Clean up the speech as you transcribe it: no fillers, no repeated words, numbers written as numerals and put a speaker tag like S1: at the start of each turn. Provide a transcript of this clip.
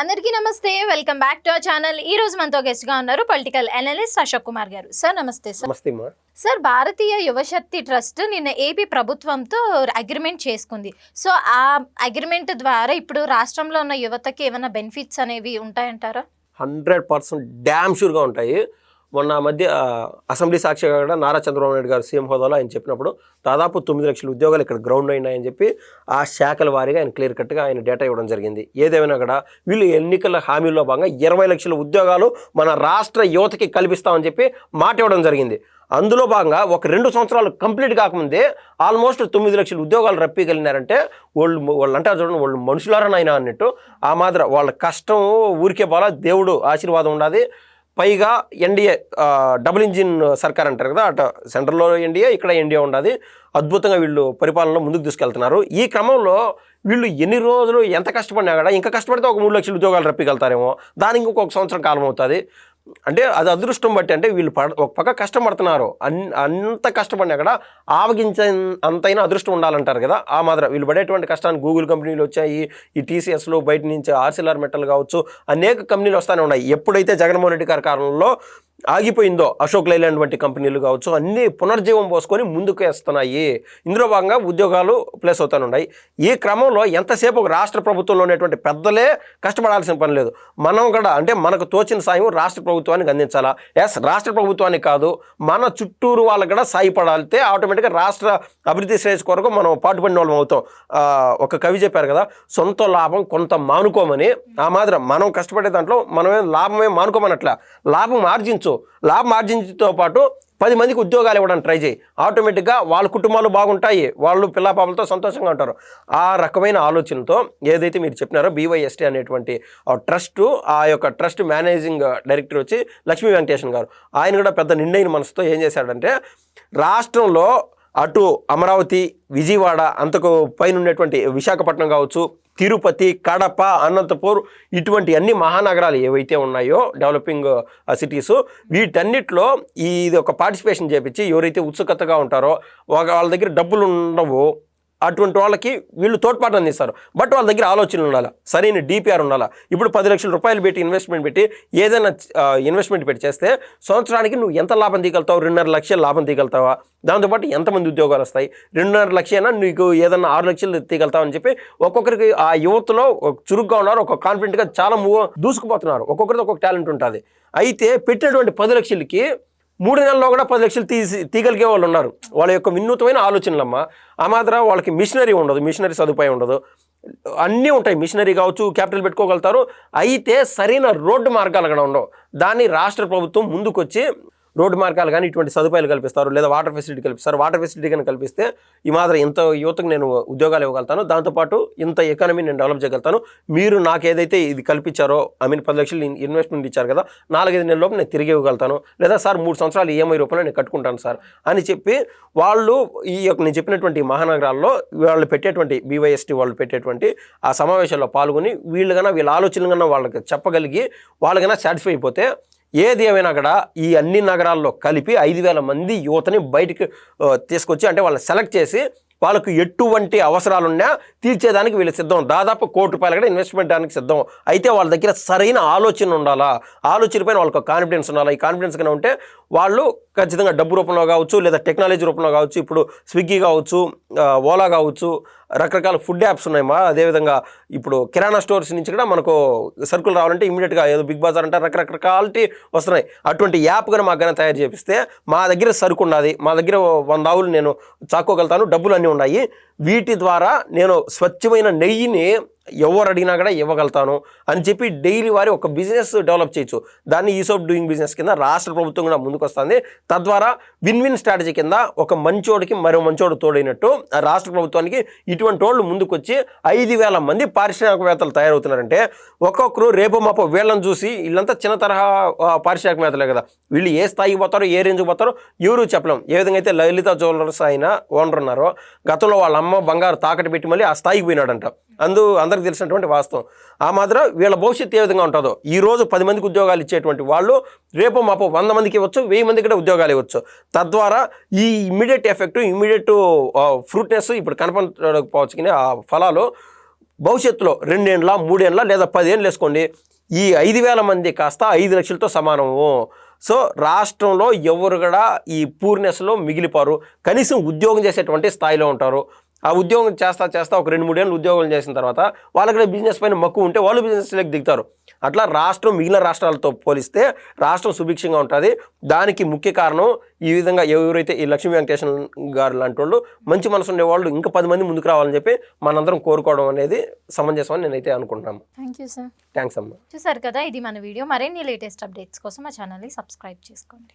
S1: అందరికీ నమస్తే. Welcome back to our channel. ఈ రోజు మనతో గెస్ట్ గా ఉన్నారు పొలిటికల్ అనలిస్ట్ అశోక్ కుమార్ గారు. సార్ నమస్తే. సార్ భారతీయ యువశక్తి ట్రస్ట్ నిన్న ఏపీ ప్రభుత్వంతో అగ్రిమెంట్ చేసుకుంది. సో ఆ అగ్రిమెంట్ ద్వారా ఇప్పుడు రాష్ట్రంలో ఉన్న యువతకి ఏమైనా బెనిఫిట్స్ అనేవి ఉంటాయంటారా?
S2: 100% డ్యామ్ షూర్గా ఉంటాయి. మొన్న మధ్య అసెంబ్లీ సాక్షిగా కూడా నారా చంద్రబాబు నాయుడు గారు సీఎం హోదాలో ఆయన చెప్పినప్పుడు దాదాపు 9 లక్షల ఉద్యోగాలు ఇక్కడ గ్రౌండ్ అయినాయని చెప్పి ఆ శాఖల వారీగా ఆయన క్లియర్ కట్గా ఆయన డేటా ఇవ్వడం జరిగింది. ఏదేమైనా కూడా వీళ్ళు ఎన్నికల హామీల్లో భాగంగా 20 లక్షల ఉద్యోగాలు మన రాష్ట్ర యువతకి కల్పిస్తామని చెప్పి మాట ఇవ్వడం జరిగింది. అందులో భాగంగా ఒక 2 సంవత్సరాలు కంప్లీట్ కాకముందే ఆల్మోస్ట్ 9 లక్షల ఉద్యోగాలు రప్పిగలిగినారంటే వాళ్ళు అంటారు చూడండి, వాళ్ళు మనుషులారనైనా అన్నట్టు. ఆ మాదిరి వాళ్ళ కష్టం ఊరికే పోలా, దేవుడు ఆశీర్వాదం ఉండాలి. పైగా ఎన్డీఏ డబుల్ ఇంజిన్ సర్కార్ అంటారు కదా, అటు సెంట్రల్లో ఎన్డీఏ, ఇక్కడ ఎన్డీఏ ఉండాలి. అద్భుతంగా వీళ్ళు పరిపాలనలో ముందుకు తీసుకెళ్తున్నారు. ఈ క్రమంలో వీళ్ళు ఎన్ని రోజులు ఎంత కష్టపడినా కూడా ఇంకా కష్టపడితే ఒక 3 లక్షల ఉద్యోగాలు రప్పిగలుగుతారేమో, దానికి ఇంకొక సంవత్సరం కాలం అవుతుంది. అంటే అది అదృష్టం బట్టి, అంటే వీళ్ళు ఒక పక్క కష్టపడుతున్నారు, అంత కష్టపడినా కూడా ఆవగించే అంతైనా అదృష్టం ఉండాలంటారు కదా. ఆ మాత్రం వీళ్ళు పడేటువంటి కష్టాన్ని గూగుల్ కంపెనీలు వచ్చాయి, ఈ టీసీఎస్లో బయట నుంచి ఆర్సిలర్ మెటల్ కావచ్చు, అనేక కంపెనీలు వస్తూనే ఉన్నాయి. ఎప్పుడైతే జగన్మోహన్ రెడ్డి గారి కాలంలో ఆగిపోయిందో అశోక్ లైలాండ్ వంటి కంపెనీలు కావచ్చు, అన్నీ పునర్జీవం పోసుకొని ముందుకు వేస్తున్నాయి. ఇందులో భాగంగా ఉద్యోగాలు ప్లేస్ అవుతానే ఉన్నాయి. ఈ క్రమంలో ఎంతసేపు ఒక రాష్ట్ర ప్రభుత్వంలో ఉన్నటువంటి పెద్దలే కష్టపడాల్సిన పని లేదు. మనం కూడా అంటే మనకు తోచిన సాయం రాష్ట్ర ప్రభుత్వానికి అందించాలా. రాష్ట్ర ప్రభుత్వానికి కాదు, మన చుట్టూరు వాళ్ళకి కూడా సాయపడాలితే ఆటోమేటిక్గా రాష్ట్ర అభివృద్ధి శ్రేయస్ కొరకు మనం పాటుపడిన వాళ్ళం అవుతాం. ఒక కవి చెప్పారు కదా, సొంత లాభం కొంత మానుకోమని. ఆ మాత్రం మనం కష్టపడే దాంట్లో మనమే లాభమే మానుకోమనట్లా, లాభం ఆర్జించతో పాటు 10 మందికి ఉద్యోగాలు ఇవ్వడానికి ట్రై చేయి. ఆటోమేటిక్గా వాళ్ళ కుటుంబాలు బాగుంటాయి, వాళ్ళు పిల్లాపాపలతో సంతోషంగా ఉంటారు. ఆ రకమైన ఆలోచనతో ఏదైతే మీరు చెప్పినారో BYST అనేటువంటి ట్రస్ట్, ఆ యొక్క ట్రస్ట్ మేనేజింగ్ డైరెక్టర్ వచ్చి లక్ష్మీ వెంకటేశ్వర గారు, ఆయన కూడా పెద్ద నిండైన మనసుతో ఏం చేశాడంటే, రాష్ట్రంలో అటు అమరావతి, విజయవాడ, అంతకు పైన ఉన్నటువంటి విశాఖపట్నం కావచ్చు, తిరుపతి, కడప, అనంతపూర్, ఇటువంటి అన్ని మహానగరాలు ఏవైతే ఉన్నాయో డెవలపింగ్ సిటీస్, వీటన్నిటిలో ఇది ఒక పార్టిసిపేషన్ చేపించి ఎవరైతే ఉత్సుకతగా ఉంటారో, వాళ్ళ దగ్గర డబ్బులు ఉండవు, అటువంటి వాళ్ళకి వీళ్ళు తోడ్పాటు అందిస్తారు. బట్ వాళ్ళ దగ్గర ఆలోచనలు ఉండాలి, సరైన డిపిఆర్ ఉండాలి. ఇప్పుడు 10 లక్షల రూపాయలు పెట్టి ఇన్వెస్ట్మెంట్ పెట్టి ఏదైనా ఇన్వెస్ట్మెంట్ పెట్టి చేస్తే సంవత్సరానికి నువ్వు ఎంత లాభం తీయగలుగుతావు? 2.5 లక్షల లాభం తీయగలుగుతావా? దాంతోపాటు ఎంతమంది ఉద్యోగాలు వస్తాయి? 2.5 లక్షలైనా నీకు ఏదన్నా 6 లక్షలు తీయగలుగుతావు అని చెప్పి ఒక్కొక్కరికి ఆ యువతలో చురుగ్గా ఉన్నారు, ఒక కాన్ఫిడెంట్గా చాలా దూసుకుపోతున్నారు. ఒక్కొక్కరితో ఒక్కొక్క టాలెంట్ ఉంటుంది. అయితే పెట్టినటువంటి 10 లక్షలకి 3 నెలల్లో కూడా 10 లక్షలు తీయగలిగే వాళ్ళు ఉన్నారు. వాళ్ళ యొక్క వినూతమైన ఆలోచనలమ్మ. ఆ మాత్రం వాళ్ళకి మిషనరీ ఉండదు, మిషనరీ సదుపాయం ఉండదు, అన్నీ ఉంటాయి. మిషనరీ కావచ్చు, క్యాపిటల్ పెట్టుకోగలుగుతారు. అయితే సరైన రోడ్డు మార్గాలు కూడా ఉండవు. దాన్ని రాష్ట్ర ప్రభుత్వం ముందుకొచ్చి రోడ్డు మార్గాలు కానీ ఇటువంటి సదుపాయాలు కల్పిస్తారు, లేదా వాటర్ ఫెసిలిటీ కల్పిస్తారు. వాటర్ ఫెసిలిటీ కానీ కల్పిస్తే ఈ మాత్రం ఇంత యువతకు నేను ఉద్యోగాలు ఇవ్వగలుగుతాను, దాంతోపాటు ఇంత ఎకానమీ నేను డెవలప్ చేయగలుగుతాను. మీరు నాకు ఏదైతే ఇది కల్పించారో, 10 లక్షలు ఇన్వెస్ట్మెంట్ ఇచ్చారు కదా, 4-5 నెలల లోపు నేను తిరిగి ఇవ్వగలుగుతాను, లేదా సార్ 3 సంవత్సరాలు EMI రూపంలో నేను కట్టుకుంటాను సార్ అని చెప్పి వాళ్ళు ఈ యొక్క నేను చెప్పినటువంటి మహానగరాల్లో వాళ్ళు పెట్టేటువంటి BYST వాళ్ళు పెట్టేటువంటి ఆ సమావేశాల్లో పాల్గొని వీళ్ళు కన్నా వీళ్ళ ఆలోచనలు కన్నా వాళ్ళకి చెప్పగలిగి వాళ్ళు కన్నా సాటిస్ఫై అయిపోతే, ఏది ఏమైనా కూడా ఈ అన్ని నగరాల్లో కలిపి 5,000 మంది యువతని బయటికి తీసుకొచ్చి, అంటే వాళ్ళని సెలెక్ట్ చేసి వాళ్ళకు ఎటువంటి అవసరాలున్నా తీర్చేదానికి వీళ్ళు సిద్ధం. దాదాపు ₹1 కోటి కూడా ఇన్వెస్ట్మెంట్ దానికి సిద్ధం. అయితే వాళ్ళ దగ్గర సరైన ఆలోచన ఉండాలా, ఆలోచన పైన వాళ్ళకి కాన్ఫిడెన్స్ ఉండాలా. ఈ కాన్ఫిడెన్స్ కన్నా ఉంటే వాళ్ళు ఖచ్చితంగా డబ్బు రూపంలో కావచ్చు, లేదా టెక్నాలజీ రూపంలో కావచ్చు, ఇప్పుడు స్విగ్గీ కావచ్చు, ఓలా కావచ్చు, రకరకాల ఫుడ్ యాప్స్ ఉన్నాయి. అదేవిధంగా ఇప్పుడు కిరాణా స్టోర్స్ నుంచి కూడా మనకు సరుకులు రావాలంటే ఇమీడియట్గా ఏదో బిగ్ బజార్ అంటే రకరకాలిటీ వస్తున్నాయి. అటువంటి యాప్ కానీ మాకు కానీ తయారు చేపిస్తే, మా దగ్గర సరుకు ఉన్నది, మా దగ్గర 100 ఆవులు నేను చాక్కోగలుగుతాను, డబ్బులు అన్నీ ఉన్నాయి, వీటి ద్వారా నేను స్వచ్ఛమైన నెయ్యిని ఎవరు అడిగినా కూడా ఇవ్వగలుగుతాను అని చెప్పి డైలీ వారి ఒక బిజినెస్ డెవలప్ చేయొచ్చు. దాన్ని ఈస్ ఆఫ్ డూయింగ్ బిజినెస్ కింద రాష్ట్ర ప్రభుత్వం కూడా ముందుకు వస్తుంది. తద్వారా విన్ స్ట్రాటజీ కింద ఒక మంచోడికి మరో మంచోడు తోడైనట్టు రాష్ట్ర ప్రభుత్వానికి ఇటువంటి వాళ్ళు ముందుకు వచ్చి 5,000 మంది పారిశ్రామికవేత్తలు తయారవుతున్నారంటే, ఒక్కొక్కరు రేపు మాపో వీళ్ళని చూసి వీళ్ళంతా చిన్న తరహా పారిశ్రామికవేత్తలే కదా, వీళ్ళు ఏ స్థాయికి పోతారో, ఏ రేంజ్కి పోతారో ఎవరు చెప్పలేం. ఏ విధంగా అయితే లలిత జ్యువెలర్స్ ఆయన ఓనర్ ఉన్నారో, గతంలో వాళ్ళ అమ్మ బంగారు తాకట్టు పెట్టి మళ్ళీ ఆ స్థాయికి పోయినాడంట. అందరికి తెలిసినటువంటి వాస్తవం. ఆ మాత్రం వీళ్ళ భవిష్యత్తు ఏ విధంగా ఉంటుందో, ఈరోజు 10 మందికి ఉద్యోగాలు ఇచ్చేటువంటి వాళ్ళు రేపు మాపో 100 మందికి ఇవ్వచ్చు, 1000 మందికి కూడా ఉద్యోగాలు ఇవ్వచ్చు. తద్వారా ఈ ఇమ్మీడియట్ ఎఫెక్ట్, ఇమ్మీడియట్ ఫ్రూట్నెస్ ఇప్పుడు కనపడకపోవచ్చు, కానీ ఆ ఫలాలు భవిష్యత్తులో 2 ఏండ్ల 3 ఏండ్ల లేదా 10 ఏళ్ళు వేసుకోండి, ఈ 5,000 మంది కాస్త 5 లక్షలతో సమానము. సో రాష్ట్రంలో ఎవరు కూడా ఈ పూర్నెస్లో మిగిలిపోరు, కనీసం ఉద్యోగం చేసేటువంటి స్థాయిలో ఉంటారు. ఆ ఉద్యోగం చేస్తా ఒక 2-3 ఏళ్ళు ఉద్యోగం చేసిన తర్వాత వాళ్ళకి బిజినెస్ పైన మక్కువ ఉంటే వాళ్ళు బిజినెస్లోకి దిగుతారు. అట్లా రాష్ట్రం మిగిలిన రాష్ట్రాలతో పోలిస్తే రాష్ట్రం సుభిక్షంగా ఉంటుంది. దానికి ముఖ్య కారణం ఈ విధంగా ఎవరైతే ఈ లక్ష్మీ వెంకటేశ్వర గారు లాంటి వాళ్ళు మంచి మనసు ఉండేవాళ్ళు ఇంకా 10 మంది ముందుకు రావాలని చెప్పి మనందరం కోరుకోవడం అనేది సమంజసం అని నేనైతే అనుకుంటున్నాను.
S1: Thank you sir.
S2: థ్యాంక్స్ అమ్మా.
S1: చూసారు కదా, ఇది మన వీడియో. మరిన్ని లేటెస్ట్ అప్డేట్స్ కోసం మా ఛానల్ని సబ్స్క్రైబ్ చేసుకోండి.